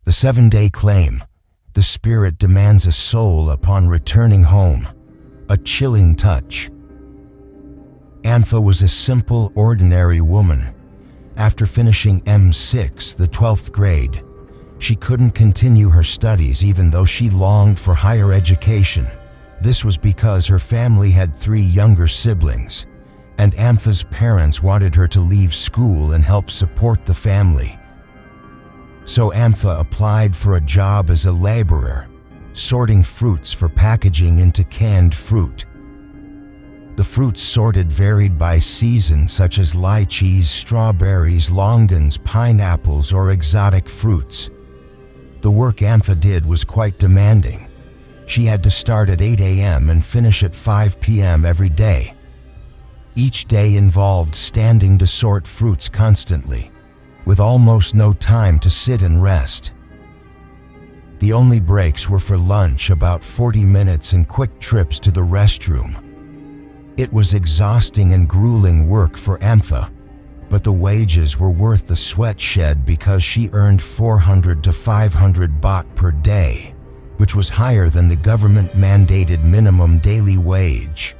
The 7-day claim. The spirit demands a soul upon returning home. A chilling touch. Ampha was a simple, ordinary woman. After finishing M6, the 12th grade, she couldn't continue her studies even though she longed for higher education. This was because her family had 3 younger siblings, and Ampha's parents wanted her to leave school and help support the family. So Ampha applied for a job as a laborer, sorting fruits for packaging into canned fruit. The fruits sorted varied by season, such as lychees, strawberries, longans, pineapples, or exotic fruits. The work Ampha did was quite demanding. She had to start at 8 a.m. and finish at 5 p.m. every day. Each day involved standing to sort fruits constantly, with almost no time to sit and rest. The only breaks were for lunch, about 40 minutes, and quick trips to the restroom. It was exhausting and grueling work for Ampha, but the wages were worth the sweat shed because she earned 400 to 500 baht per day, which was higher than the government-mandated minimum daily wage.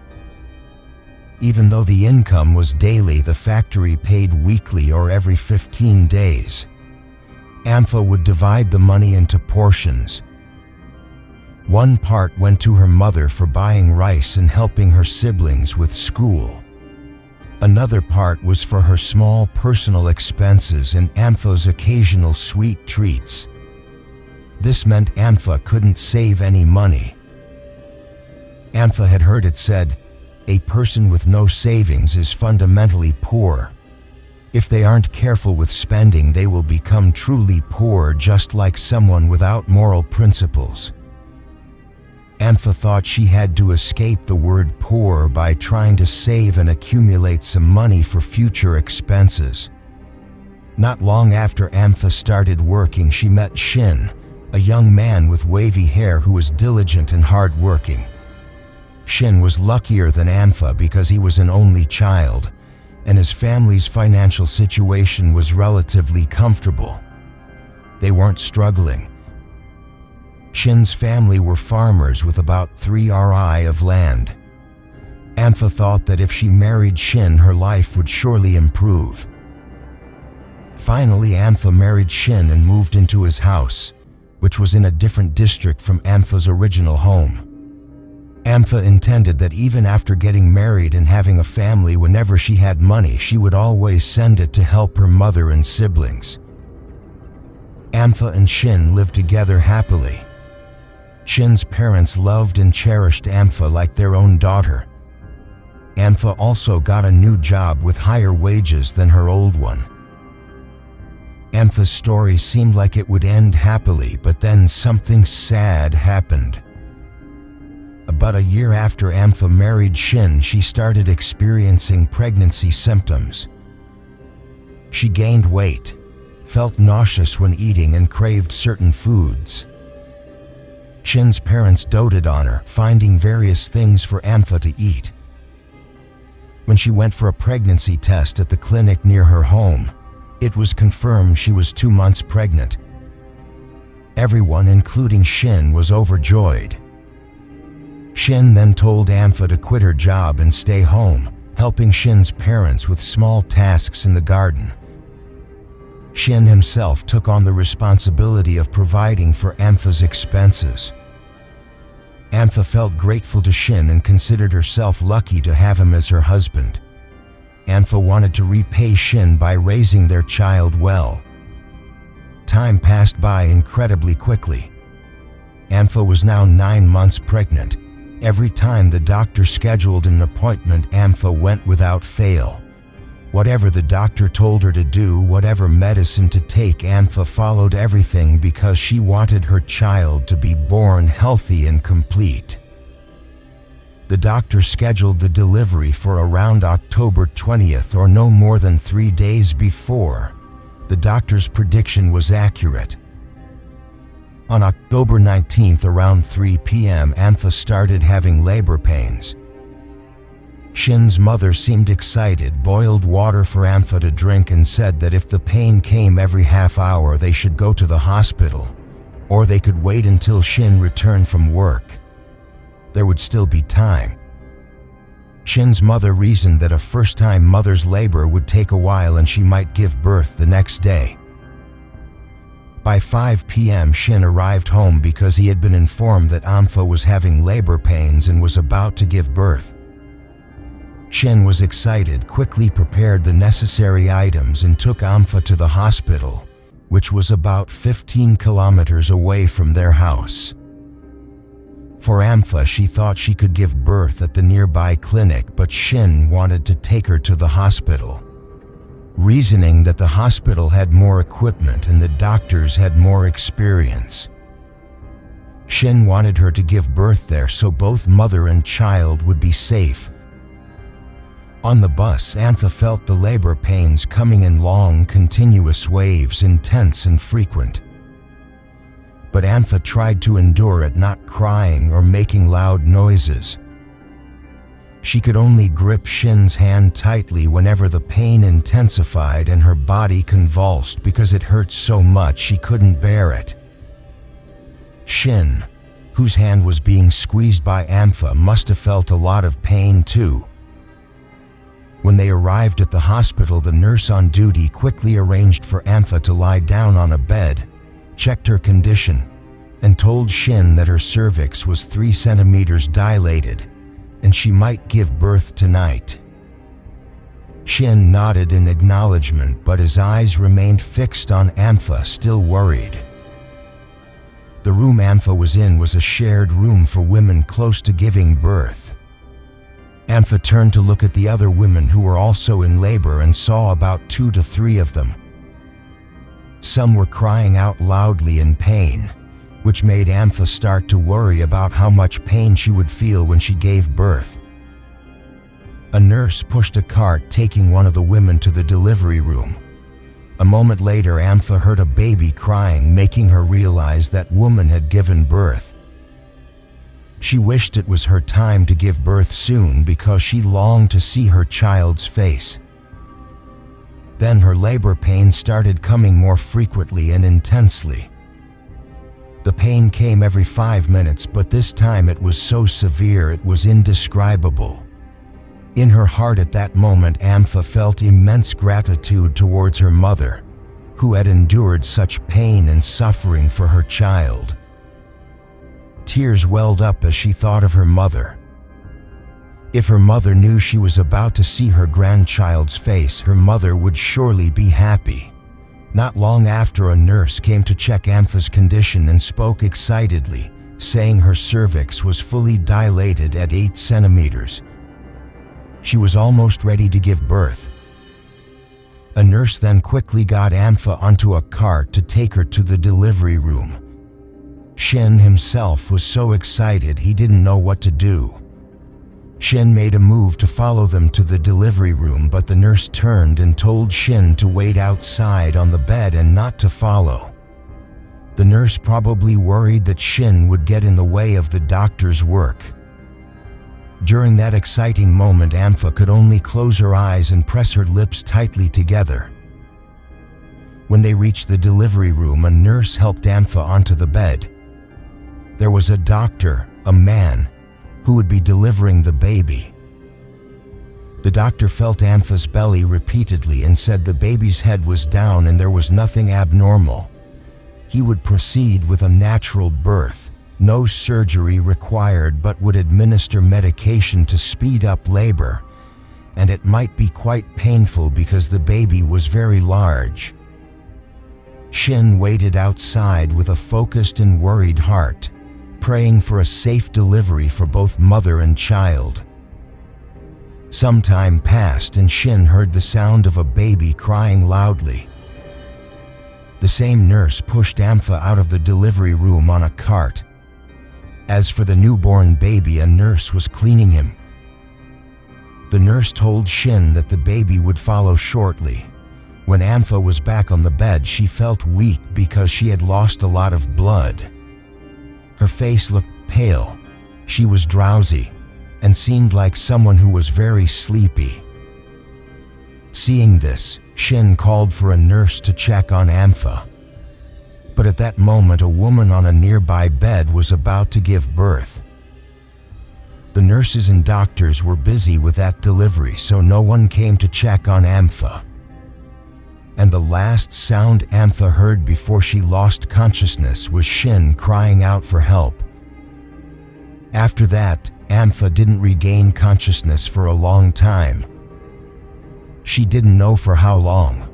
Even though the income was daily, the factory paid weekly or every 15 days. Ampha would divide the money into portions. One part went to her mother for buying rice and helping her siblings with school. Another part was for her small personal expenses and Ampha's occasional sweet treats. This meant Ampha couldn't save any money. Ampha had heard it said, "A person with no savings is fundamentally poor. If they aren't careful with spending, they will become truly poor, just like someone without moral principles." Ampha thought she had to escape the word poor by trying to save and accumulate some money for future expenses. Not long after Ampha started working, she met Shin, a young man with wavy hair who was diligent and hard-working. Shin was luckier than Ampha because he was an only child, and his family's financial situation was relatively comfortable. They weren't struggling. Shin's family were farmers with about 3 ri of land. Ampha thought that if she married Shin, her life would surely improve. Finally, Ampha married Shin and moved into his house, which was in a different district from Ampha's original home. Ampha intended that even after getting married and having a family, whenever she had money, she would always send it to help her mother and siblings. Ampha and Shin lived together happily. Shin's parents loved and cherished Ampha like their own daughter. Ampha also got a new job with higher wages than her old one. Ampha's story seemed like it would end happily, but then something sad happened. About a year after Ampha married Shin, she started experiencing pregnancy symptoms. She gained weight, felt nauseous when eating, and craved certain foods. Shin's parents doted on her, finding various things for Ampha to eat. When she went for a pregnancy test at the clinic near her home, it was confirmed she was 2 months pregnant. Everyone, including Shin, was overjoyed. Shin then told Ampha to quit her job and stay home, helping Shin's parents with small tasks in the garden. Shin himself took on the responsibility of providing for Ampha's expenses. Ampha felt grateful to Shin and considered herself lucky to have him as her husband. Ampha wanted to repay Shin by raising their child well. Time passed by incredibly quickly. Ampha was now 9 months pregnant. Every time the doctor scheduled an appointment, Ampha went without fail. Whatever the doctor told her to do, whatever medicine to take, Ampha followed everything because she wanted her child to be born healthy and complete. The doctor scheduled the delivery for around October 20th, or no more than 3 days before. The doctor's prediction was accurate. On October 19th, around 3 p.m., Ampha started having labor pains. Shin's mother seemed excited, boiled water for Ampha to drink, and said that if the pain came every half hour, they should go to the hospital, or they could wait until Shin returned from work. There would still be time. Shin's mother reasoned that a first-time mother's labor would take a while and she might give birth the next day. By 5 p.m. Shin arrived home because he had been informed that Ampha was having labor pains and was about to give birth. Shin was excited, quickly prepared the necessary items, and took Ampha to the hospital, which was about 15 kilometers away from their house. For Ampha, she thought she could give birth at the nearby clinic, but Shin wanted to take her to the hospital, reasoning that the hospital had more equipment and the doctors had more experience. Shin wanted her to give birth there so both mother and child would be safe. On the bus, Ampha felt the labor pains coming in long, continuous waves, intense and frequent. But Ampha tried to endure it, not crying or making loud noises. She could only grip Shin's hand tightly whenever the pain intensified and her body convulsed because it hurt so much she couldn't bear it. Shin, whose hand was being squeezed by Ampha, must have felt a lot of pain too. When they arrived at the hospital, the nurse on duty quickly arranged for Ampha to lie down on a bed, checked her condition, and told Shin that her cervix was 3 centimeters dilated and she might give birth tonight. Shin nodded in acknowledgement, but his eyes remained fixed on Ampha, still worried. The room Ampha was in was a shared room for women close to giving birth. Ampha turned to look at the other women who were also in labor and saw about 2 to 3 of them. Some were crying out loudly in pain, which made Ampha start to worry about how much pain she would feel when she gave birth. A nurse pushed a cart, taking one of the women to the delivery room. A moment later, Ampha heard a baby crying, making her realize that woman had given birth. She wished it was her time to give birth soon because she longed to see her child's face. Then her labor pains started coming more frequently and intensely. The pain came every 5 minutes, but this time it was so severe it was indescribable. In her heart at that moment, Ampha felt immense gratitude towards her mother, who had endured such pain and suffering for her child. Tears welled up as she thought of her mother. If her mother knew she was about to see her grandchild's face, her mother would surely be happy. Not long after, a nurse came to check Ampha's condition and spoke excitedly, saying her cervix was fully dilated at 8 centimeters. She was almost ready to give birth. A nurse then quickly got Ampha onto a cart to take her to the delivery room. Shin himself was so excited he didn't know what to do. Shin made a move to follow them to the delivery room, but the nurse turned and told Shin to wait outside on the bed and not to follow. The nurse probably worried that Shin would get in the way of the doctor's work. During that exciting moment, Ampha could only close her eyes and press her lips tightly together. When they reached the delivery room, a nurse helped Ampha onto the bed. There was a doctor, a man, who would be delivering the baby. The doctor felt Ampha's belly repeatedly and said the baby's head was down and there was nothing abnormal. He would proceed with a natural birth, no surgery required, but would administer medication to speed up labor, and it might be quite painful because the baby was very large. Shin waited outside with a focused and worried heart, praying for a safe delivery for both mother and child. Some time passed and Shin heard the sound of a baby crying loudly. The same nurse pushed Ampha out of the delivery room on a cart. As for the newborn baby, a nurse was cleaning him. The nurse told Shin that the baby would follow shortly. When Ampha was back on the bed, she felt weak because she had lost a lot of blood. Her face looked pale. She was drowsy. and seemed like someone who was very sleepy. Seeing this, Shin called for a nurse to check on Ampha. But at that moment, a woman on a nearby bed was about to give birth. The nurses and doctors were busy with that delivery, so no one came to check on Ampha. And the last sound Ampha heard before she lost consciousness was Shin crying out for help. After that, Ampha didn't regain consciousness for a long time. She didn't know for how long.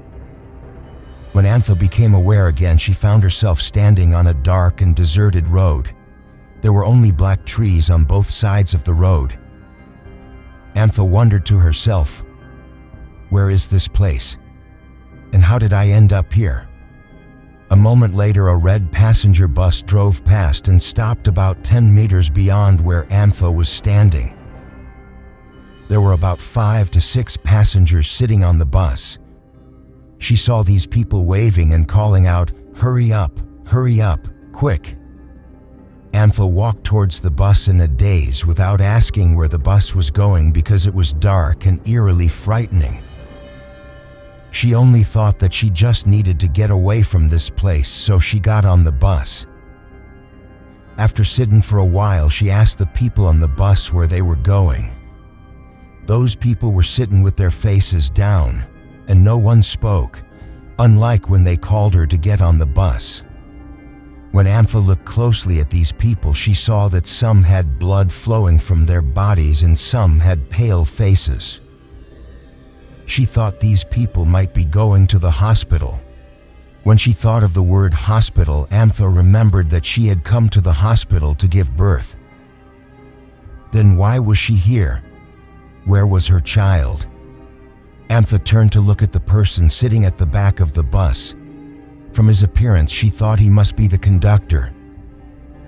When Ampha became aware again, she found herself standing on a dark and deserted road. There were only black trees on both sides of the road. Ampha wondered to herself, "Where is this place? And how did I end up here?" A moment later, a red passenger bus drove past and stopped about 10 meters beyond where Ampha was standing. There were about 5 to 6 passengers sitting on the bus. She saw these people waving and calling out, hurry up, quick." Ampha walked towards the bus in a daze without asking where the bus was going because it was dark and eerily frightening. She only thought that she just needed to get away from this place, so she got on the bus. After sitting for a while, she asked the people on the bus where they were going. Those people were sitting with their faces down, and no one spoke, unlike when they called her to get on the bus. When Ampha looked closely at these people, she saw that some had blood flowing from their bodies and some had pale faces. She thought these people might be going to the hospital. When she thought of the word hospital, Ampha remembered that she had come to the hospital to give birth. Then why was she here? Where was her child? Ampha turned to look at the person sitting at the back of the bus. From his appearance, she thought he must be the conductor.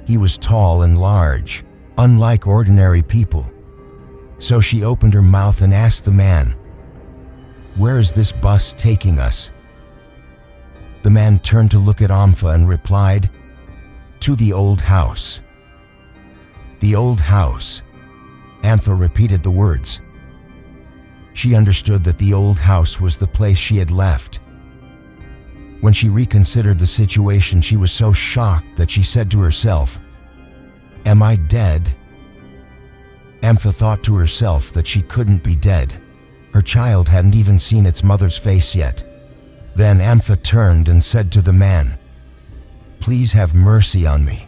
He was tall and large, unlike ordinary people. So she opened her mouth and asked the man, "Where is this bus taking us?" The man turned to look at Ampha and replied, "To the old house." "The old house." Ampha repeated the words. She understood that the old house was the place she had left. When she reconsidered the situation, she was so shocked that she said to herself, "Am I dead?" Ampha thought to herself that she couldn't be dead. Her child hadn't even seen its mother's face yet. Then Ampha turned and said to the man, "Please have mercy on me.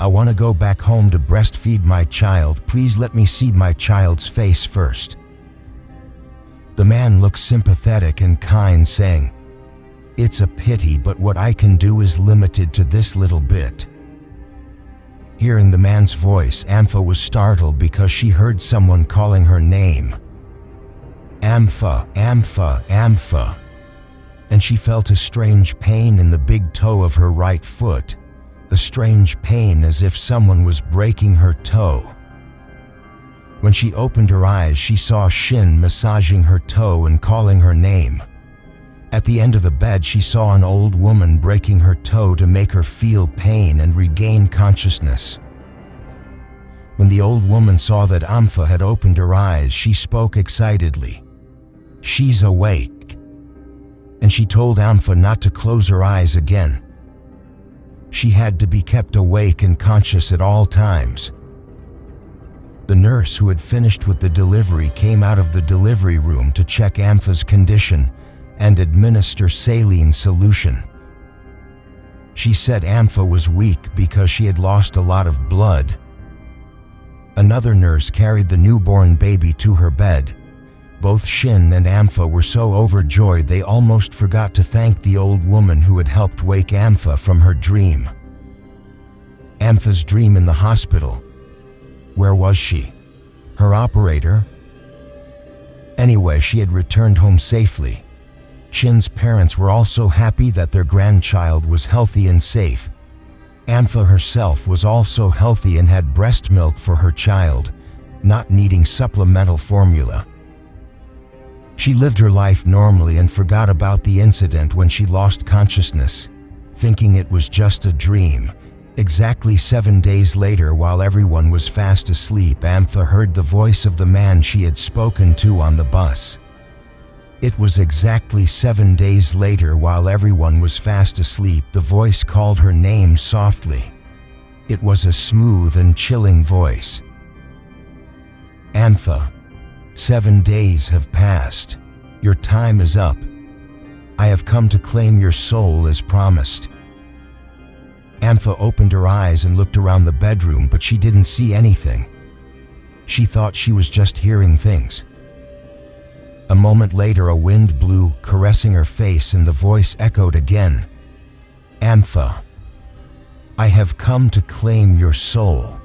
I want to go back home to breastfeed my child. Please let me see my child's face first." The man looked sympathetic and kind, saying, "It's a pity, but what I can do is limited to this little bit." Hearing the man's voice, Ampha was startled because she heard someone calling her name. "Ampha, Ampha, Ampha." And she felt a strange pain in the big toe of her right foot, a strange pain as if someone was breaking her toe. When she opened her eyes, she saw Shin massaging her toe and calling her name. At the end of the bed, she saw an old woman breaking her toe to make her feel pain and regain consciousness. When the old woman saw that Ampha had opened her eyes, she spoke excitedly, "She's awake." And she told Ampha not to close her eyes again. She had to be kept awake and conscious at all times. The nurse who had finished with the delivery came out of the delivery room to check Ampha's condition and administer saline solution. She said Ampha was weak because she had lost a lot of blood. Another nurse carried the newborn baby to her bed. Both Shin and Ampha were so overjoyed they almost forgot to thank the old woman who had helped wake Ampha from her dream. Ampha's dream in the hospital. Where was she? Her operator? Anyway, she had returned home safely. Shin's parents were also happy that their grandchild was healthy and safe. Ampha herself was also healthy and had breast milk for her child, not needing supplemental formula. She lived her life normally and forgot about the incident when she lost consciousness, thinking it was just a dream, Exactly 7 days later, while everyone was fast asleep, Ampha heard the voice of the man she had spoken to on the bus. It was exactly 7 days later, while everyone was fast asleep, the voice called her name softly. It was a smooth and chilling voice. Ampha, 7 days have passed. Your time is up. I have come to claim your soul as promised. Ampha opened her eyes and looked around the bedroom, but she didn't see anything. She thought she was just hearing things. A moment later, a wind blew, caressing her face, and the voice echoed again. Ampha, I have come to claim your soul.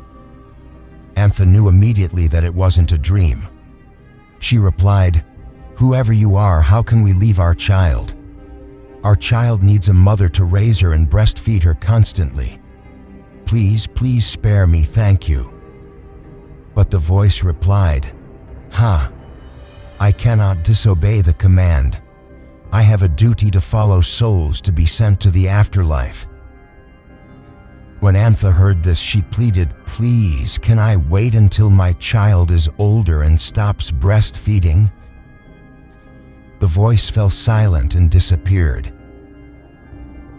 Ampha knew immediately that it wasn't a dream. She replied, Whoever you are, how can we leave our child? Our child needs a mother to raise her and breastfeed her constantly. Please, please spare me, thank you. But the voice replied, I cannot disobey the command. I have a duty to follow souls to be sent to the afterlife. When Ampha heard this, she pleaded, Please, can I wait until my child is older and stops breastfeeding? The voice fell silent and disappeared.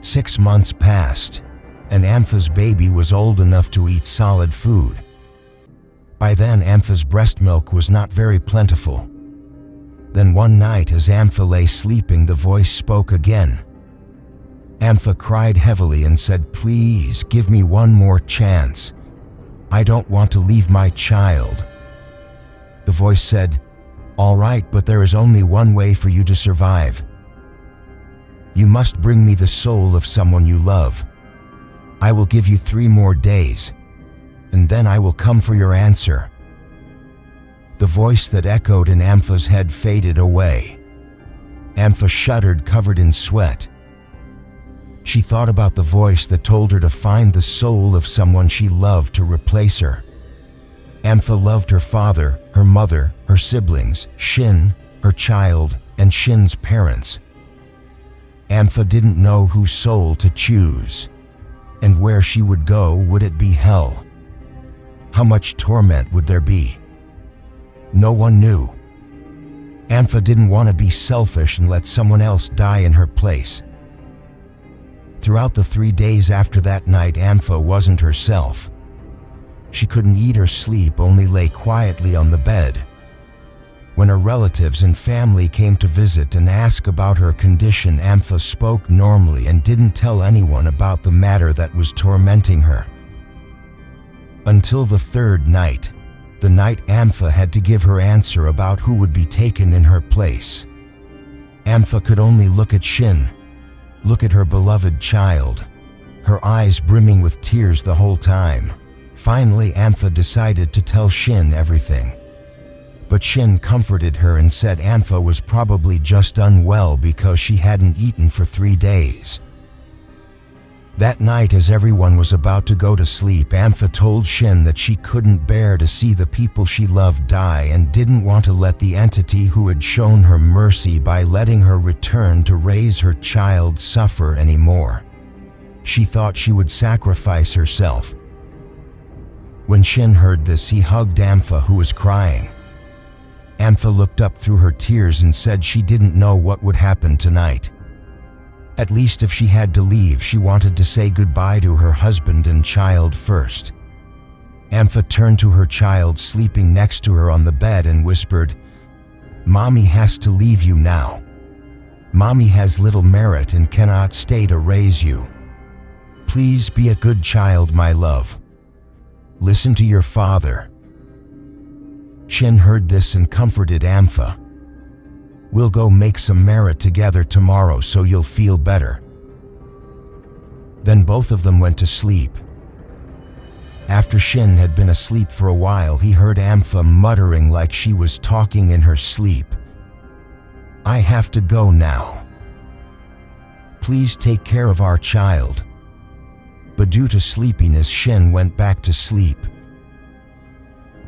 6 months passed, and Ampha's baby was old enough to eat solid food. By then, Ampha's breast milk was not very plentiful. Then one night, as Ampha lay sleeping, the voice spoke again. Ampha cried heavily and said, Please, give me one more chance. I don't want to leave my child. The voice said, All right, but there is only one way for you to survive. You must bring me the soul of someone you love. I will give you 3 more days, and then I will come for your answer. The voice that echoed in Ampha's head faded away. Ampha shuddered, covered in sweat. She thought about the voice that told her to find the soul of someone she loved to replace her. Ampha loved her father, her mother, her siblings, Shin, her child, and Shin's parents. Ampha didn't know whose soul to choose, and where she would go. Would it be hell? How much torment would there be? No one knew. Ampha didn't want to be selfish and let someone else die in her place. Throughout the 3 days after that night, Ampha wasn't herself. She couldn't eat or sleep, only lay quietly on the bed. When her relatives and family came to visit and ask about her condition, Ampha spoke normally and didn't tell anyone about the matter that was tormenting her. Until the 3rd night, the night Ampha had to give her answer about who would be taken in her place. Ampha could only look at Shin, look at her beloved child, her eyes brimming with tears the whole time. Finally, Ampha decided to tell Shin everything. But Shin comforted her and said Ampha was probably just unwell because she hadn't eaten for 3 days. That night, as everyone was about to go to sleep, Ampha told Shin that she couldn't bear to see the people she loved die and didn't want to let the entity who had shown her mercy by letting her return to raise her child suffer anymore. She thought she would sacrifice herself. When Shin heard this, he hugged Ampha, who was crying. Ampha looked up through her tears and said she didn't know what would happen tonight. At least if she had to leave, she wanted to say goodbye to her husband and child first. Ampha turned to her child sleeping next to her on the bed and whispered, Mommy has to leave you now. Mommy has little merit and cannot stay to raise you. Please be a good child, my love. Listen to your father. Shin heard this and comforted Ampha. We'll go make some merit together tomorrow so you'll feel better. Then both of them went to sleep. After Shin had been asleep for a while, he heard Ampha muttering like she was talking in her sleep. I have to go now. Please take care of our child. But due to sleepiness, Shin went back to sleep.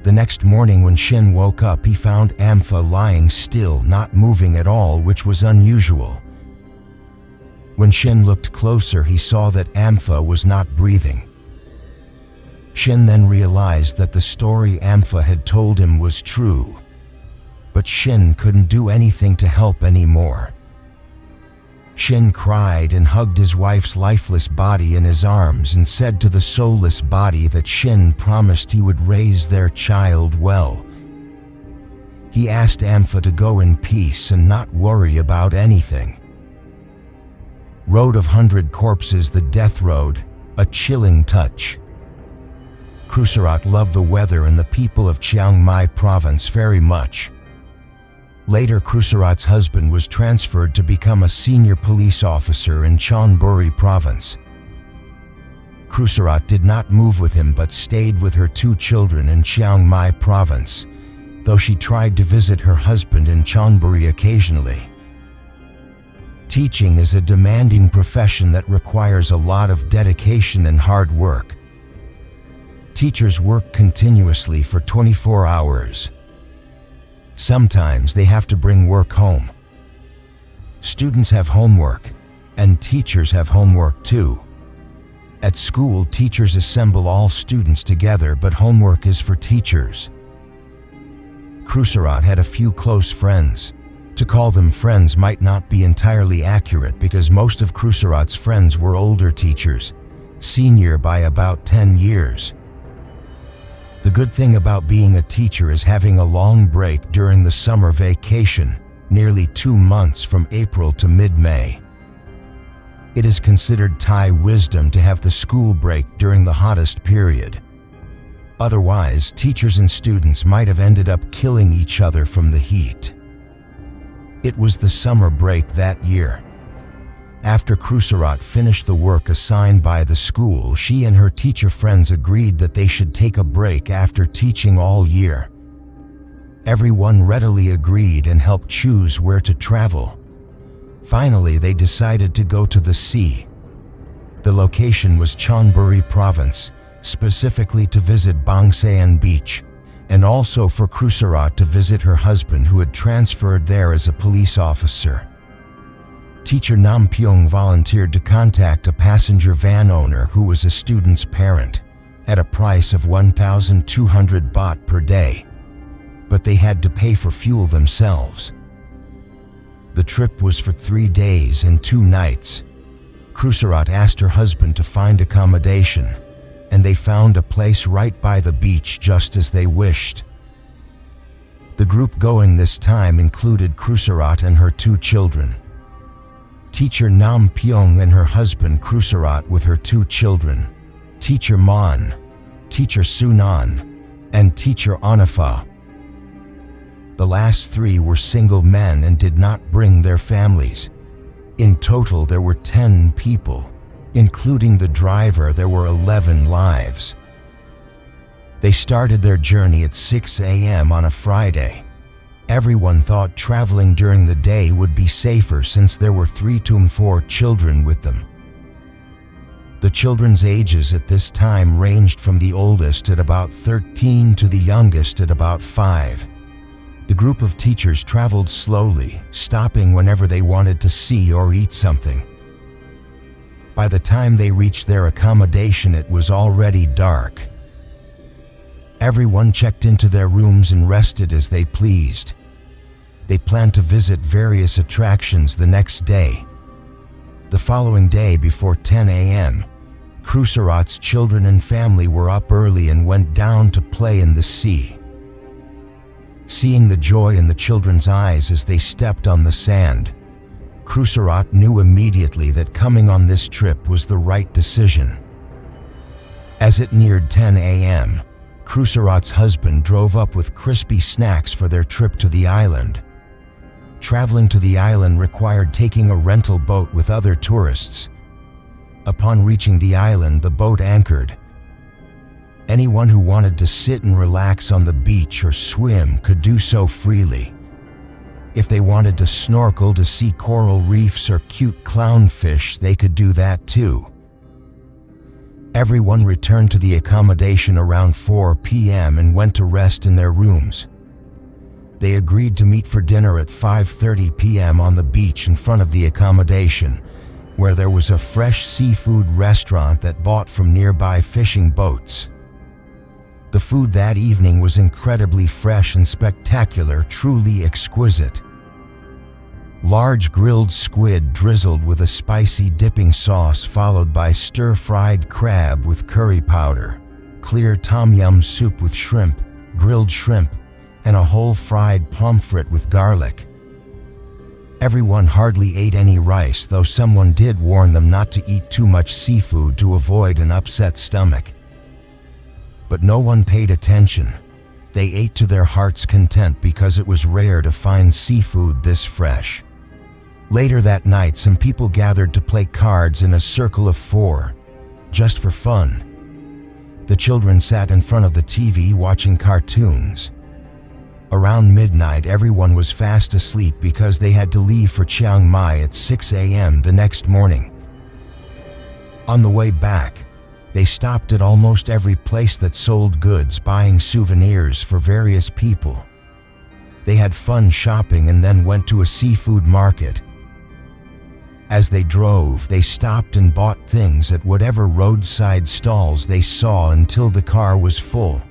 The next morning when Shin woke up, he found Ampha lying still, not moving at all, which was unusual. When Shin looked closer, he saw that Ampha was not breathing. Shin then realized that the story Ampha had told him was true, but Shin couldn't do anything to help anymore. Shin cried and hugged his wife's lifeless body in his arms and said to the soulless body that Shin promised he would raise their child well. He asked Ampha to go in peace and not worry about anything. Road of 100 Corpses, the Death Road, a chilling touch. Khusrat loved the weather and the people of Chiang Mai province very much. Later, Khusrat's husband was transferred to become a senior police officer in Chonburi province. Khusrat did not move with him but stayed with her 2 children in Chiang Mai province, though she tried to visit her husband in Chonburi occasionally. Teaching is a demanding profession that requires a lot of dedication and hard work. Teachers work continuously for 24 hours. Sometimes they have to bring work home. Students have homework, and teachers have homework too. At school, teachers assemble all students together, but homework is for teachers. Khusrat had a few close friends. To call them friends might not be entirely accurate because most of Khusrat's friends were older teachers, senior by about 10 years. The good thing about being a teacher is having a long break during the summer vacation, nearly 2 months from April to mid-May. It is considered Thai wisdom to have the school break during the hottest period. Otherwise, teachers and students might have ended up killing each other from the heat. It was the summer break that year. After Khusrat finished the work assigned by the school, she and her teacher friends agreed that they should take a break after teaching all year. Everyone readily agreed and helped choose where to travel. Finally, they decided to go to the sea. The location was Chonburi province, specifically to visit Bangsaen Beach, and also for Khusrat to visit her husband who had transferred there as a police officer. Teacher Nam Pyong volunteered to contact a passenger van owner who was a student's parent at a price of 1,200 baht per day, but they had to pay for fuel themselves. The trip was for 3 days and 2 nights. Khusrat asked her husband to find accommodation, and they found a place right by the beach just as they wished. The group going this time included Khusrat and her 2 children. Teacher Nam Pyong and her husband Khusrat with her 2 children, Teacher Mon, Teacher Sunan, and Teacher Anafa. The last 3 were single men and did not bring their families. In total, there were 10 people. Including the driver, there were 11 lives. They started their journey at 6 a.m. on a Friday. Everyone thought traveling during the day would be safer since there were 3 to 4 children with them. The children's ages at this time ranged from the oldest at about 13 to the youngest at about 5. The group of teachers traveled slowly, stopping whenever they wanted to see or eat something. By the time they reached their accommodation, it was already dark. Everyone checked into their rooms and rested as they pleased. They planned to visit various attractions the next day. The following day before 10 a.m., Khusrat's children and family were up early and went down to play in the sea. Seeing the joy in the children's eyes as they stepped on the sand, Khusrat knew immediately that coming on this trip was the right decision. As it neared 10 a.m., Khusrat's husband drove up with crispy snacks for their trip to the island. Traveling to the island required taking a rental boat with other tourists. Upon reaching the island, the boat anchored. Anyone who wanted to sit and relax on the beach or swim could do so freely. If they wanted to snorkel to see coral reefs or cute clownfish, they could do that too. Everyone returned to the accommodation around 4 p.m. and went to rest in their rooms. They agreed to meet for dinner at 5:30 p.m. on the beach in front of the accommodation, where there was a fresh seafood restaurant that bought from nearby fishing boats. The food that evening was incredibly fresh and spectacular, truly exquisite. Large grilled squid drizzled with a spicy dipping sauce, followed by stir-fried crab with curry powder, clear tom yum soup with shrimp, grilled shrimp, and a whole fried pomfret with garlic. Everyone hardly ate any rice, though someone did warn them not to eat too much seafood to avoid an upset stomach. But no one paid attention. They ate to their heart's content because it was rare to find seafood this fresh. Later that night, some people gathered to play cards in a circle of 4, just for fun. The children sat in front of the TV watching cartoons. Around midnight, everyone was fast asleep because they had to leave for Chiang Mai at 6 a.m. the next morning. On the way back, they stopped at almost every place that sold goods, buying souvenirs for various people. They had fun shopping and then went to a seafood market. As they drove, they stopped and bought things at whatever roadside stalls they saw until the car was full,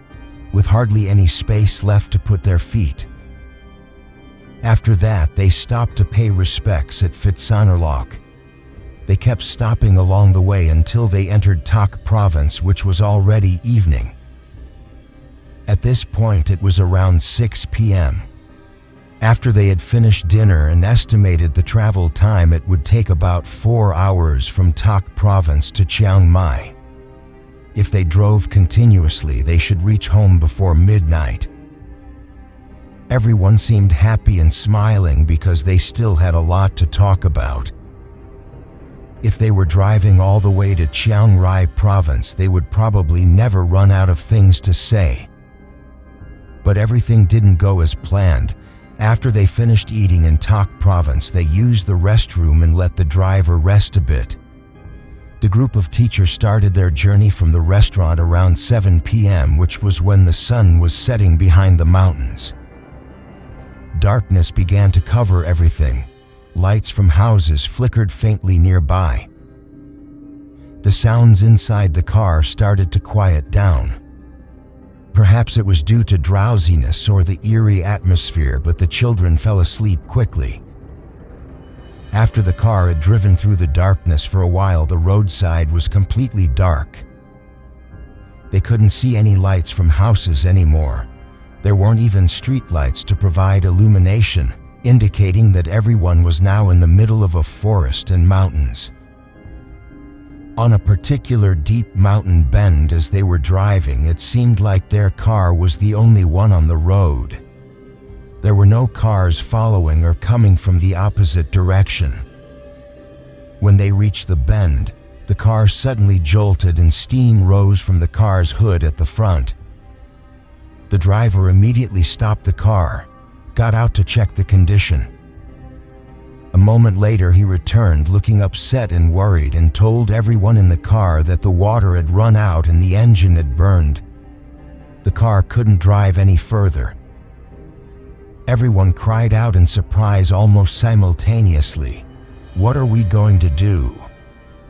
with hardly any space left to put their feet. After that, they stopped to pay respects at Phitsanulok. They kept stopping along the way until they entered Tak province, which was already evening. At this point, it was around 6 p.m. After they had finished dinner and estimated the travel time, it would take about 4 hours from Tak province to Chiang Mai. If they drove continuously, they should reach home before midnight. Everyone seemed happy and smiling because they still had a lot to talk about. If they were driving all the way to Chiang Rai province, they would probably never run out of things to say. But everything didn't go as planned. After they finished eating in Tak province, they used the restroom and let the driver rest a bit. The group of teachers started their journey from the restaurant around 7 p.m., which was when the sun was setting behind the mountains. Darkness began to cover everything. Lights from houses flickered faintly nearby. The sounds inside the car started to quiet down. Perhaps it was due to drowsiness or the eerie atmosphere, but the children fell asleep quickly. After the car had driven through the darkness for a while, the roadside was completely dark. They couldn't see any lights from houses anymore. There weren't even street lights to provide illumination, indicating that everyone was now in the middle of a forest and mountains. On a particular deep mountain bend as they were driving, it seemed like their car was the only one on the road. There were no cars following or coming from the opposite direction. When they reached the bend, the car suddenly jolted and steam rose from the car's hood at the front. The driver immediately stopped the car, got out to check the condition. A moment later, he returned looking upset and worried and told everyone in the car that the water had run out and the engine had burned. The car couldn't drive any further. Everyone cried out in surprise almost simultaneously. "What are we going to do?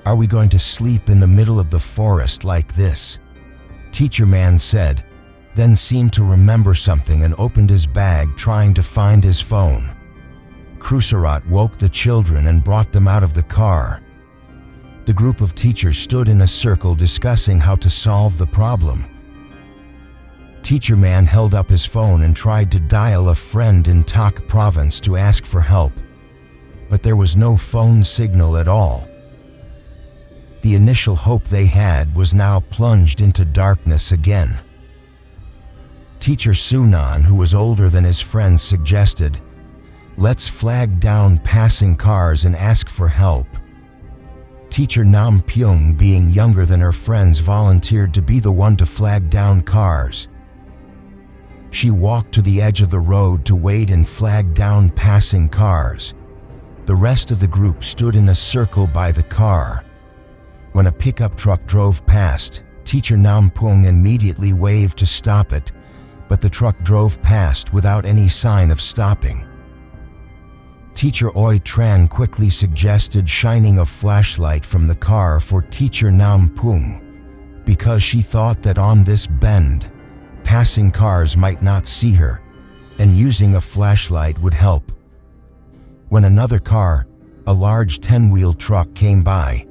Are we going to sleep in the middle of the forest like this?" Teacher Man said, then seemed to remember something and opened his bag trying to find his phone. Crucerat woke the children and brought them out of the car. The group of teachers stood in a circle discussing how to solve the problem. Teacher Man held up his phone and tried to dial a friend in Tak province to ask for help, but there was no phone signal at all. The initial hope they had was now plunged into darkness again. Teacher Sunan, who was older than his friends, suggested, "Let's flag down passing cars and ask for help." Teacher Nam Pyung, being younger than her friends, volunteered to be the one to flag down cars. She walked to the edge of the road to wait and flag down passing cars. The rest of the group stood in a circle by the car. When a pickup truck drove past, Teacher Nam Pyung immediately waved to stop it, but the truck drove past without any sign of stopping. Teacher Oi Tran quickly suggested shining a flashlight from the car for Teacher Nam Pyung, because she thought that on this bend, passing cars might not see her, and using a flashlight would help. When another car, a large 10-wheel truck, came by,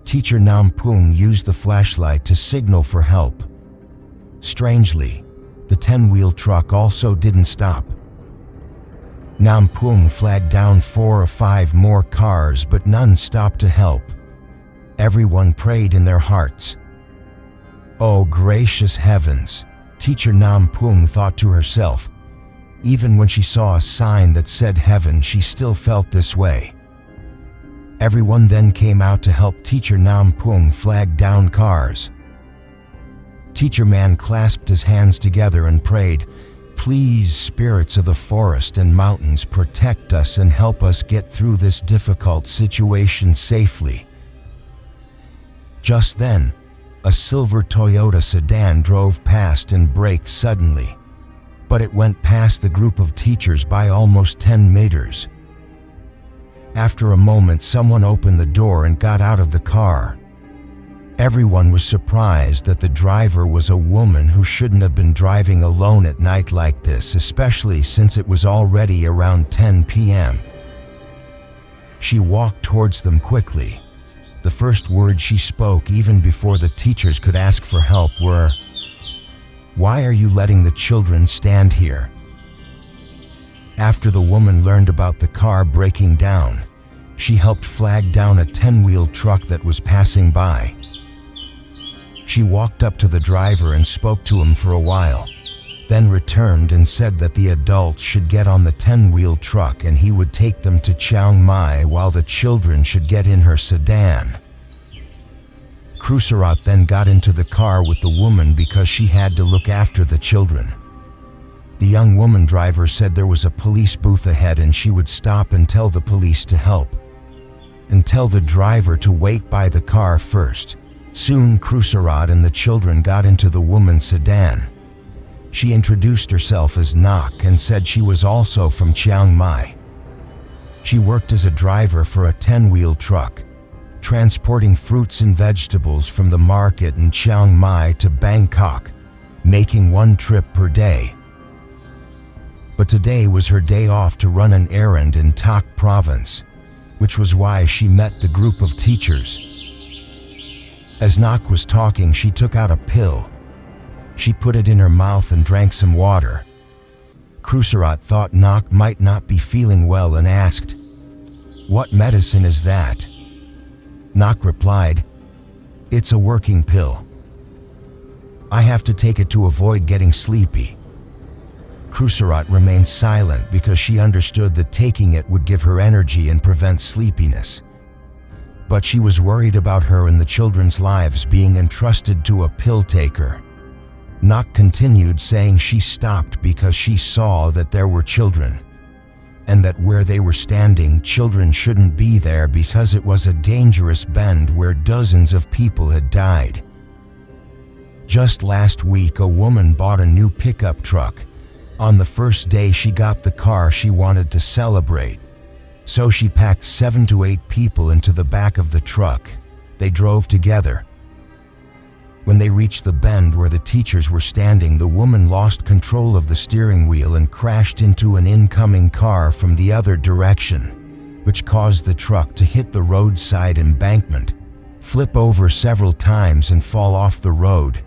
Teacher Nampung used the flashlight to signal for help. Strangely, the 10-wheel truck also didn't stop. Nampung flagged down 4 or 5 more cars, but none stopped to help. Everyone prayed in their hearts. "Oh, gracious heavens," Teacher Nampung thought to herself. Even when she saw a sign that said heaven, she still felt this way. Everyone then came out to help Teacher Nampung flag down cars. Teacher Man clasped his hands together and prayed, "Please, spirits of the forest and mountains, protect us and help us get through this difficult situation safely." Just then, a silver Toyota sedan drove past and braked suddenly, but it went past the group of teachers by almost 10 meters. After a moment, someone opened the door and got out of the car. Everyone was surprised that the driver was a woman who shouldn't have been driving alone at night like this, especially since it was already around 10 p.m. She walked towards them quickly. The first words she spoke, even before the teachers could ask for help, were, "Why are you letting the children stand here?" After the woman learned about the car breaking down, she helped flag down a 10-wheel truck that was passing by. She walked up to the driver and spoke to him for a while, then returned and said that the adults should get on the 10-wheel truck and he would take them to Chiang Mai while the children should get in her sedan. Crucerat then got into the car with the woman because she had to look after the children. The young woman driver said there was a police booth ahead and she would stop and tell the police to help, and tell the driver to wait by the car first. Soon Crucerat and the children got into the woman's sedan. She introduced herself as Nok and said she was also from Chiang Mai. She worked as a driver for a 10-wheel truck, transporting fruits and vegetables from the market in Chiang Mai to Bangkok, making 1 trip per day. But today was her day off to run an errand in Tak province, which was why she met the group of teachers. As Nok was talking, she took out a pill. She put it in her mouth and drank some water. Crucerat thought Nok might not be feeling well and asked, "What medicine is that?" Nok replied, "It's a working pill. I have to take it to avoid getting sleepy." Crucerat remained silent because she understood that taking it would give her energy and prevent sleepiness. But she was worried about her and the children's lives being entrusted to a pill taker. Nok continued, saying she stopped because she saw that there were children, and that where they were standing, children shouldn't be there because it was a dangerous bend where dozens of people had died. Just last week, a woman bought a new pickup truck. On the first day she got the car, she wanted to celebrate. So she packed 7 to 8 people into the back of the truck. They drove together. When they reached the bend where the teachers were standing, the woman lost control of the steering wheel and crashed into an incoming car from the other direction, which caused the truck to hit the roadside embankment, flip over several times and fall off the road.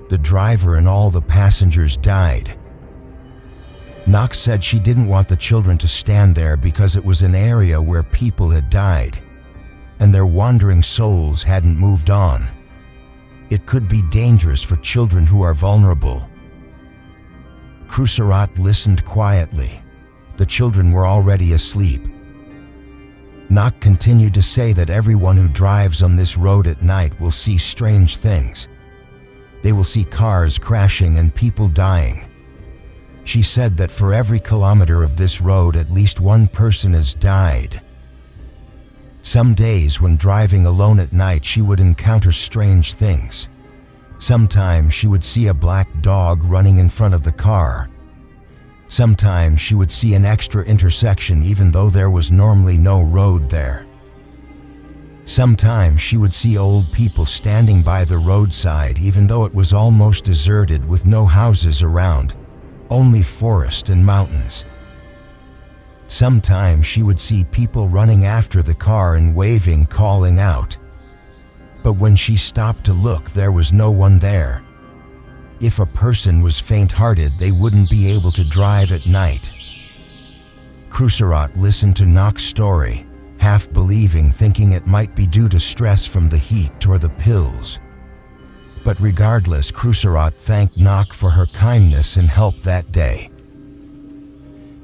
The driver and all the passengers died. Nok said she didn't want the children to stand there because it was an area where people had died, and their wandering souls hadn't moved on. It could be dangerous for children who are vulnerable. Crucerat listened quietly. The children were already asleep. Nok continued to say that everyone who drives on this road at night will see strange things. They will see cars crashing and people dying. She said that for every kilometer of this road, at least 1 person has died. Some days when driving alone at night, she would encounter strange things. Sometimes she would see a black dog running in front of the car. Sometimes she would see an extra intersection even though there was normally no road there. Sometimes she would see old people standing by the roadside even though it was almost deserted with no houses around, only forest and mountains. Sometimes she would see people running after the car and waving, calling out. But when she stopped to look, there was no one there. If a person was faint-hearted, they wouldn't be able to drive at night. Crucerot listened to Nock's story, half believing, thinking it might be due to stress from the heat or the pills. But regardless, Crucerot thanked Nock for her kindness and help that day.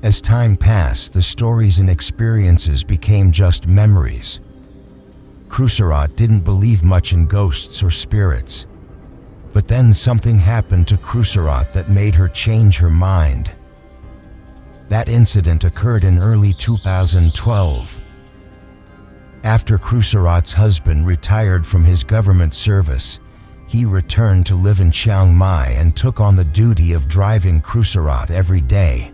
As time passed, the stories and experiences became just memories. Crucerot didn't believe much in ghosts or spirits. But then something happened to Crucerot that made her change her mind. That incident occurred in early 2012. After Crucerot's husband retired from his government service, he returned to live in Chiang Mai and took on the duty of driving Crucerot every day.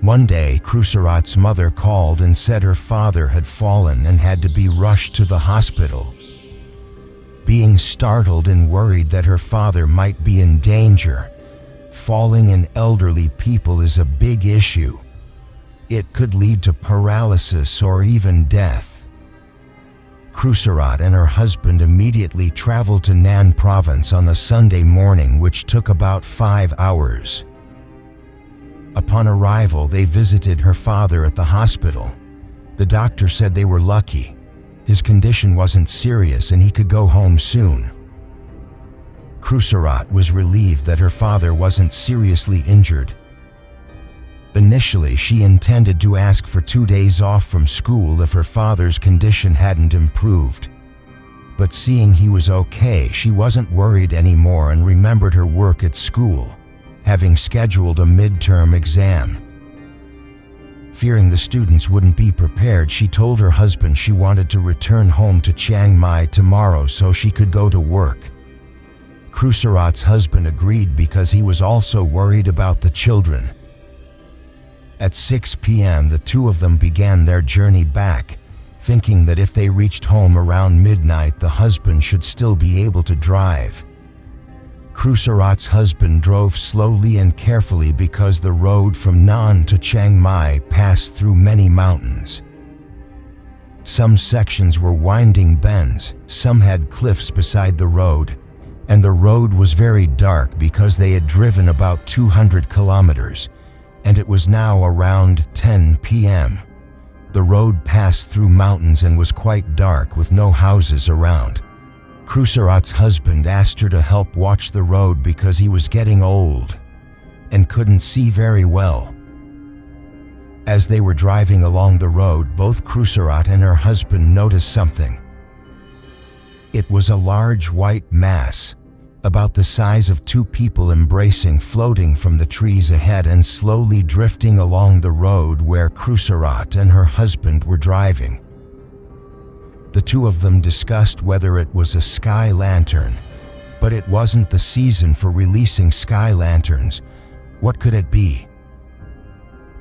One day, Crucerot's mother called and said her father had fallen and had to be rushed to the hospital. Being startled and worried that her father might be in danger, falling in elderly people is a big issue. It could lead to paralysis or even death. Crucerot and her husband immediately traveled to Nan province on a Sunday morning, which took about 5 hours. Upon arrival, they visited her father at the hospital. The doctor said they were lucky. His condition wasn't serious and he could go home soon. Crucerot was relieved that her father wasn't seriously injured. Initially, she intended to ask for 2 days off from school if her father's condition hadn't improved. But seeing he was okay, she wasn't worried anymore and remembered her work at school, having scheduled a midterm exam. Fearing the students wouldn't be prepared, she told her husband she wanted to return home to Chiang Mai tomorrow so she could go to work. Crucerot's husband agreed because he was also worried about the children. At 6 p.m., the two of them began their journey back, thinking that if they reached home around midnight, the husband should still be able to drive. Crucerot's husband drove slowly and carefully because the road from Nan to Chiang Mai passed through many mountains. Some sections were winding bends, some had cliffs beside the road, and the road was very dark because they had driven about 200 kilometers, and it was now around 10 p.m. The road passed through mountains and was quite dark with no houses around. Crucerot's husband asked her to help watch the road because he was getting old and couldn't see very well. As they were driving along the road, both Crucerot and her husband noticed something. It was a large white mass, about the size of 2 people embracing, floating from the trees ahead and slowly drifting along the road where Crucerot and her husband were driving. The two of them discussed whether it was a sky lantern, but it wasn't the season for releasing sky lanterns. What could it be?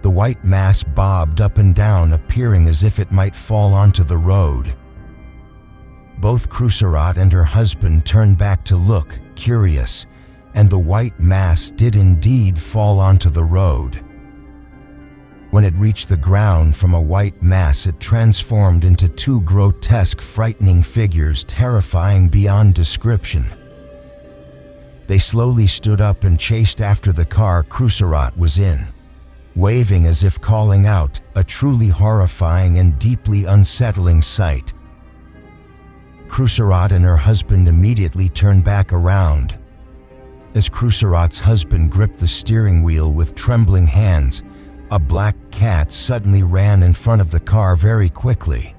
The white mass bobbed up and down, appearing as if it might fall onto the road. Both Crucerot and her husband turned back to look, curious, and the white mass did indeed fall onto the road. When it reached the ground from a white mass, it transformed into 2 grotesque, frightening figures, terrifying beyond description. They slowly stood up and chased after the car Crucerot was in, waving as if calling out, a truly horrifying and deeply unsettling sight. Crucerot and her husband immediately turned back around. As Crucerot's husband gripped the steering wheel with trembling hands, a black cat suddenly ran in front of the car very quickly.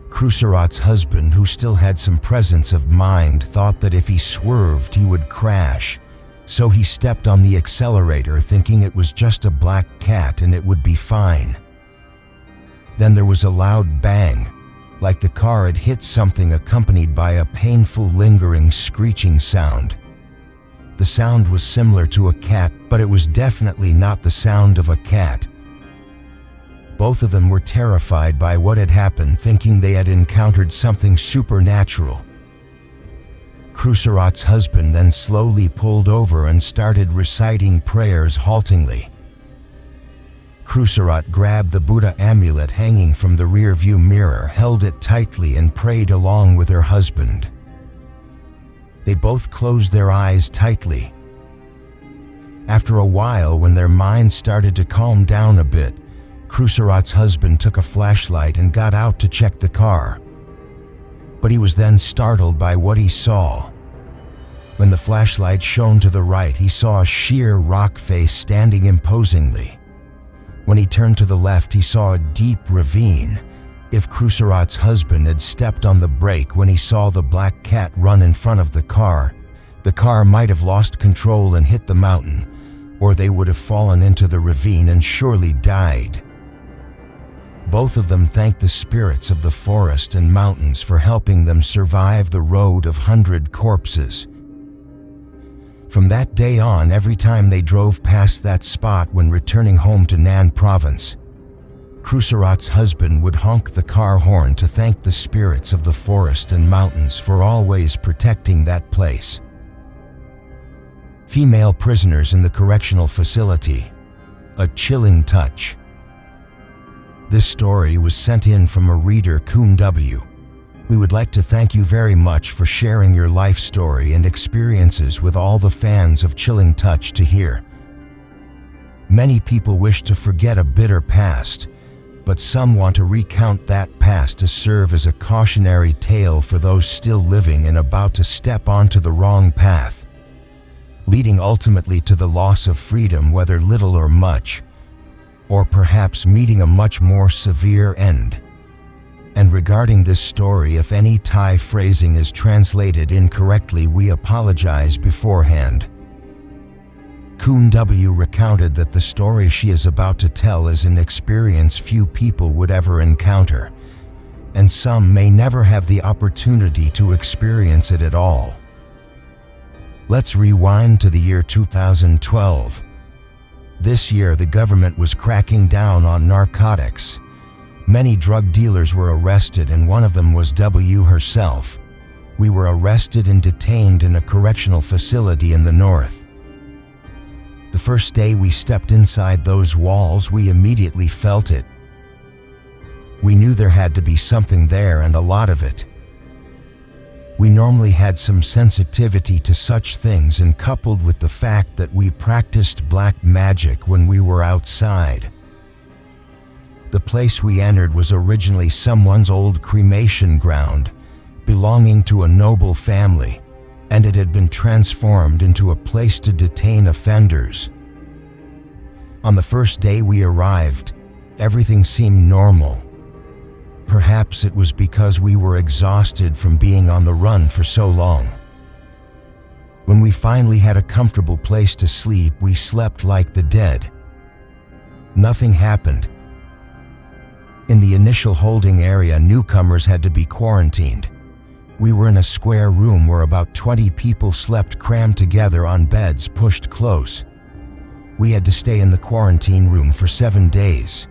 Crucerot's husband, who still had some presence of mind, thought that if he swerved he would crash, so he stepped on the accelerator thinking it was just a black cat and it would be fine. Then there was a loud bang, like the car had hit something, accompanied by a painful, lingering, screeching sound. The sound was similar to a cat, but it was definitely not the sound of a cat. Both of them were terrified by what had happened, thinking they had encountered something supernatural. Khrusarat's husband then slowly pulled over and started reciting prayers haltingly. Khrusarat grabbed the Buddha amulet hanging from the rear-view mirror, held it tightly, and prayed along with her husband. They both closed their eyes tightly. After a while, when their minds started to calm down a bit, Khrusarat's husband took a flashlight and got out to check the car. But he was then startled by what he saw. When the flashlight shone to the right, he saw a sheer rock face standing imposingly. When he turned to the left, he saw a deep ravine. If Khrusarat's husband had stepped on the brake when he saw the black cat run in front of the car might have lost control and hit the mountain, or they would have fallen into the ravine and surely died. Both of them thanked the spirits of the forest and mountains for helping them survive the road of 100 corpses. From that day on, every time they drove past that spot when returning home to Nan province, Khrusarat's husband would honk the car horn to thank the spirits of the forest and mountains for always protecting that place. Female prisoners in the correctional facility. A chilling touch. This story was sent in from a reader, Kun W. We would like to thank you very much for sharing your life story and experiences with all the fans of Chilling Touch to hear. Many people wish to forget a bitter past, but some want to recount that past to serve as a cautionary tale for those still living and about to step onto the wrong path, leading ultimately to the loss of freedom, whether little or much, or perhaps meeting a much more severe end. And regarding this story, if any Thai phrasing is translated incorrectly, we apologize beforehand. Kun W recounted that the story she is about to tell is an experience few people would ever encounter, and some may never have the opportunity to experience it at all. Let's rewind to the year 2012. This year, the government was cracking down on narcotics. Many drug dealers were arrested, and one of them was W herself. We were arrested and detained in a correctional facility in the north. The first day we stepped inside those walls, we immediately felt it. We knew there had to be something there, and a lot of it. We normally had some sensitivity to such things, and coupled with the fact that we practiced black magic when we were outside. The place we entered was originally someone's old cremation ground, belonging to a noble family, and it had been transformed into a place to detain offenders. On the first day we arrived, everything seemed normal. Perhaps it was because we were exhausted from being on the run for so long. When we finally had a comfortable place to sleep, we slept like the dead. Nothing happened. In the initial holding area, newcomers had to be quarantined. We were in a square room where about 20 people slept crammed together on beds pushed close. We had to stay in the quarantine room for 7 days.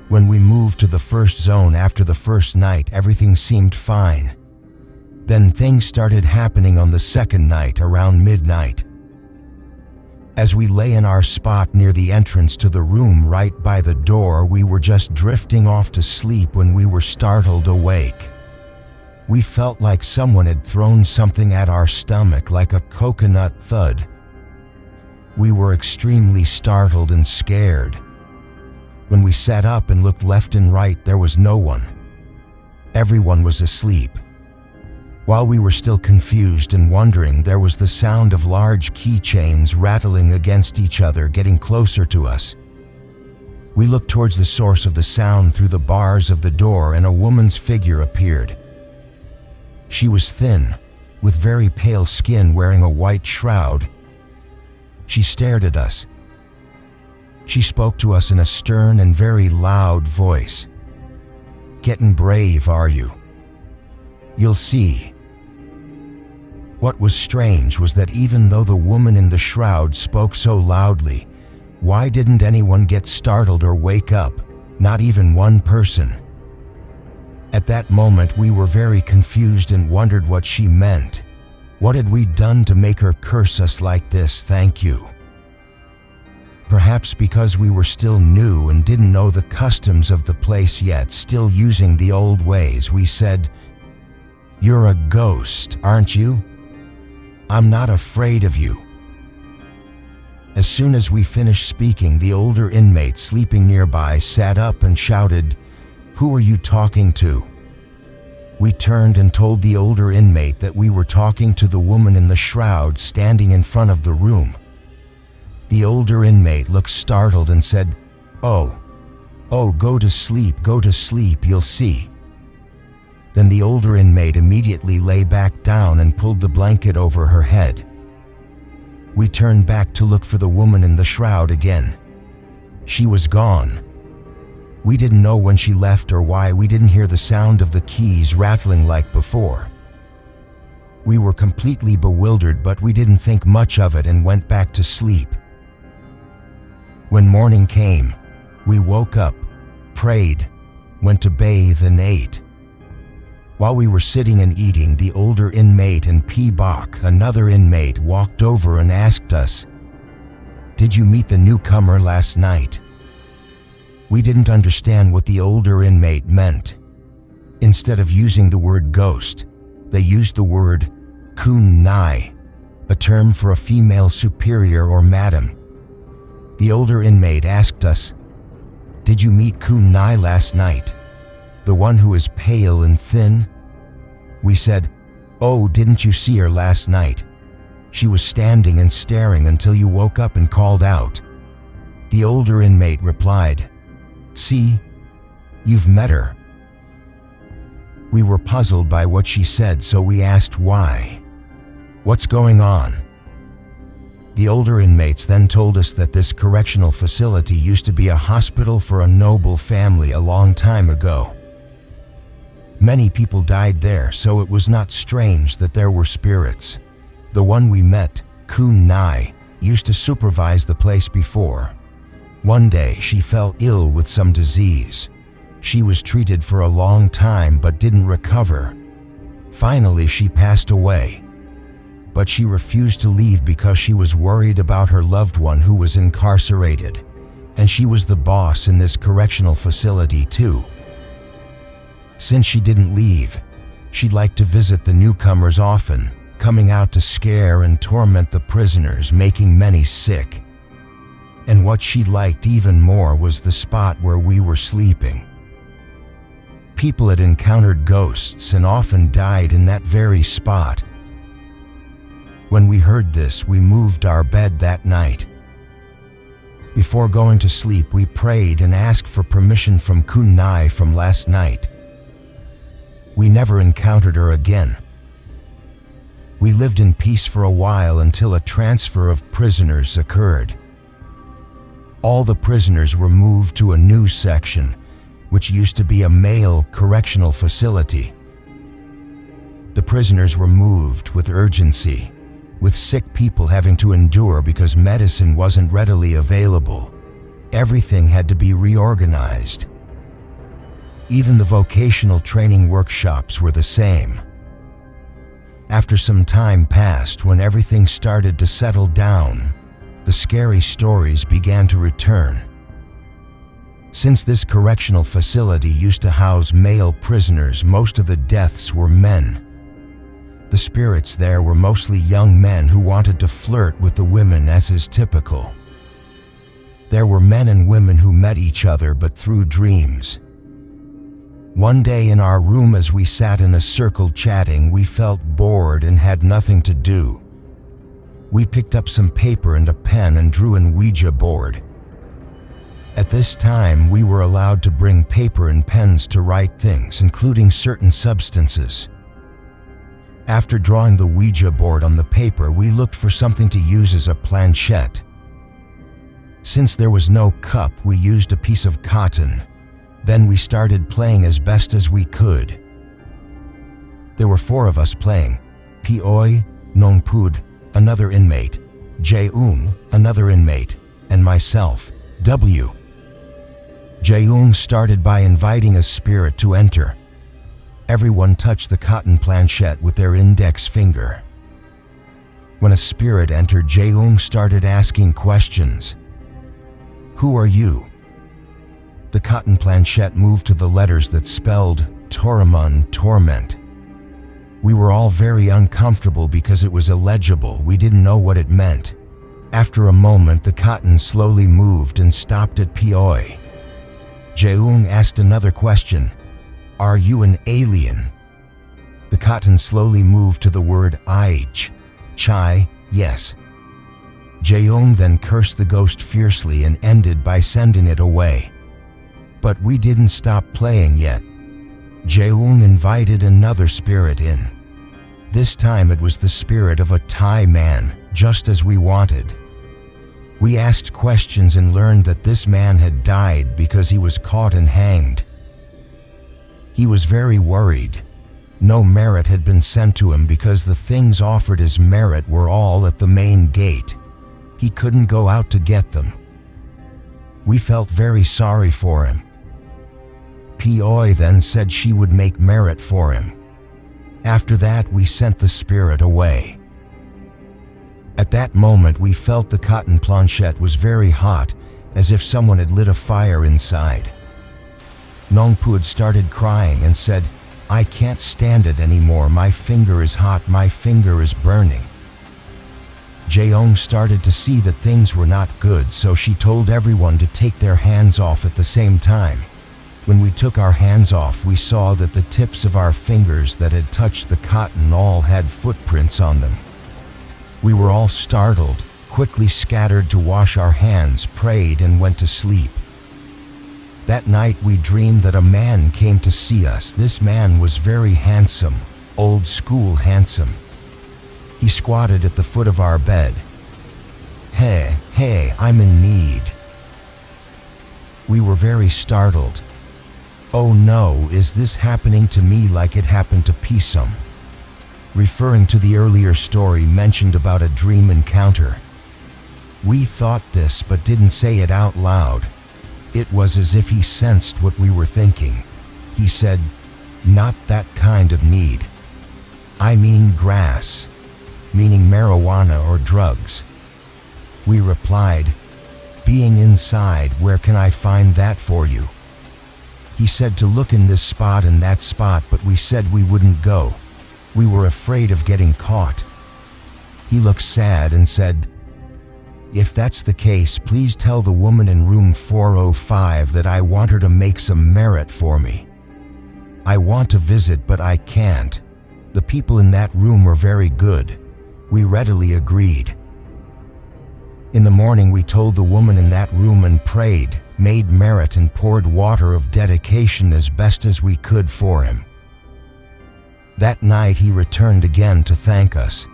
When we moved to the first zone after the first night, everything seemed fine. Then things started happening on the second night around midnight. As we lay in our spot near the entrance to the room right by the door, we were just drifting off to sleep when we were startled awake. We felt like someone had thrown something at our stomach, like a coconut thud. We were extremely startled and scared. When we sat up and looked left and right, there was no one. Everyone was asleep. While we were still confused and wondering, there was the sound of large keychains rattling against each other, getting closer to us. We looked towards the source of the sound through the bars of the door, and a woman's figure appeared. She was thin, with very pale skin, wearing a white shroud. She stared at us. She spoke to us in a stern and very loud voice. "Getting brave, are you? You'll see." What was strange was that even though the woman in the shroud spoke so loudly, why didn't anyone get startled or wake up? Not even one person. At that moment, we were very confused and wondered what she meant. What had we done to make her curse us like this? Thank you. Perhaps because we were still new and didn't know the customs of the place yet, still using the old ways, we said, "You're a ghost, aren't you? I'm not afraid of you." As soon as we finished speaking, the older inmate sleeping nearby sat up and shouted, "Who are you talking to?" We turned and told the older inmate that we were talking to the woman in the shroud standing in front of the room. The older inmate looked startled and said, Oh, go to sleep, you'll see." Then the older inmate immediately lay back down and pulled the blanket over her head. We turned back to look for the woman in the shroud again. She was gone. We didn't know when she left or why we didn't hear the sound of the keys rattling like before. We were completely bewildered, but we didn't think much of it and went back to sleep. When morning came, we woke up, prayed, went to bathe and ate. While we were sitting and eating, the older inmate and P. Bach, another inmate, walked over and asked us, "Did you meet the newcomer last night?" We didn't understand what the older inmate meant. Instead of using the word ghost, they used the word kunai, a term for a female superior or madam. The older inmate asked us, "Did you meet kunai last night? The one who is pale and thin?" We said, "Oh, didn't you see her last night? She was standing and staring until you woke up and called out." The older inmate replied, "See, you've met her." We were puzzled by what she said, so we asked why. "What's going on?" The older inmates then told us that this correctional facility used to be a hospital for a noble family a long time ago. Many people died there, so it was not strange that there were spirits. The one we met, Kunai, used to supervise the place before. One day she fell ill with some disease. She was treated for a long time but didn't recover. Finally, she passed away. But she refused to leave because she was worried about her loved one who was incarcerated, and she was the boss in this correctional facility too. Since she didn't leave, she'd like to visit the newcomers often, coming out to scare and torment the prisoners, making many sick. And what she liked even more was the spot where we were sleeping. People had encountered ghosts and often died in that very spot. When we heard this, we moved our bed that night. Before going to sleep, we prayed and asked for permission from Kunai from last night. We never encountered her again. We lived in peace for a while until a transfer of prisoners occurred. All the prisoners were moved to a new section, which used to be a male correctional facility. The prisoners were moved with urgency, with sick people having to endure because medicine wasn't readily available. Everything had to be reorganized. Even the vocational training workshops were the same. After some time passed, when everything started to settle down, the scary stories began to return. Since this correctional facility used to house male prisoners, most of the deaths were men. The spirits there were mostly young men who wanted to flirt with the women, as is typical. There were men and women who met each other, but through dreams. One day in our room, as we sat in a circle chatting, we felt bored and had nothing to do. We picked up some paper and a pen and drew an Ouija board. At this time, we were allowed to bring paper and pens to write things, including certain substances. After drawing the Ouija board on the paper, we looked for something to use as a planchette. Since there was no cup, we used a piece of cotton. Then we started playing as best as we could. There were 4 of us playing: Pioi, Nongpud, another inmate, Jaeung, another inmate, and myself, W. Jaeung started by inviting a spirit to enter. Everyone touched the cotton planchette with their index finger. When a spirit entered, Jaeung started asking questions. "Who are you?" The cotton planchette moved to the letters that spelled Toramun, torment. We were all very uncomfortable because it was illegible. We didn't know what it meant. After a moment, the cotton slowly moved and stopped at Poi. Jaeung asked another question. "Are you an alien?" The cotton slowly moved to the word Aich. Chai, yes. Jaeung then cursed the ghost fiercely and ended by sending it away. But we didn't stop playing yet. Jaeung invited another spirit in. This time it was the spirit of a Thai man, just as we wanted. We asked questions and learned that this man had died because he was caught and hanged. He was very worried. No merit had been sent to him because the things offered as merit were all at the main gate. He couldn't go out to get them. We felt very sorry for him. Poi then said she would make merit for him. After that, we sent the spirit away. At that moment, we felt the cotton planchette was very hot, as if someone had lit a fire inside. Nongpud started crying and said, "I can't stand it anymore. My finger is hot. My finger is burning." Jaeung started to see that things were not good, so she told everyone to take their hands off at the same time. When we took our hands off, we saw that the tips of our fingers that had touched the cotton all had footprints on them. We were all startled, quickly scattered to wash our hands, prayed, and went to sleep. That night we dreamed that a man came to see us. This man was very handsome, old school handsome. He squatted at the foot of our bed. Hey, I'm in need." We were very startled. "Oh no, is this happening to me like it happened to Pisum?" Referring to the earlier story mentioned about a dream encounter. We thought this but didn't say it out loud. It was as if he sensed what we were thinking. He said, "Not that kind of need. I mean grass," meaning marijuana or drugs. We replied, "Being inside, where can I find that for you?" He said to look in this spot and that spot, but we said we wouldn't go. We were afraid of getting caught. He looked sad and said, "If that's the case, please tell the woman in room 405 that I want her to make some merit for me. I want to visit, but I can't. The people in that room were very good." We readily agreed. In the morning, we told the woman in that room and prayed, made merit, and poured water of dedication as best as we could for him. That night, he returned again to thank us.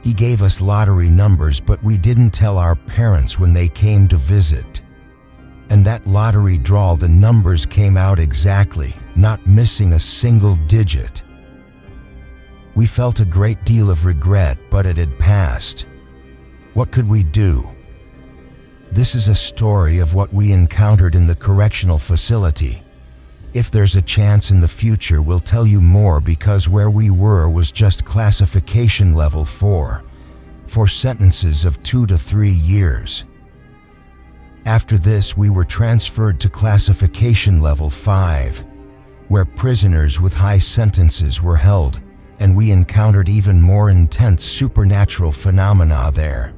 He gave us lottery numbers, but we didn't tell our parents when they came to visit. And that lottery draw, the numbers came out exactly, not missing a single digit. We felt a great deal of regret, but it had passed. What could we do? This is a story of what we encountered in the correctional facility. If there's a chance in the future, we'll tell you more, because where we were was just classification level 4, for sentences of 2 to 3 years. After this, we were transferred to classification level 5, where prisoners with high sentences were held, and we encountered even more intense supernatural phenomena there.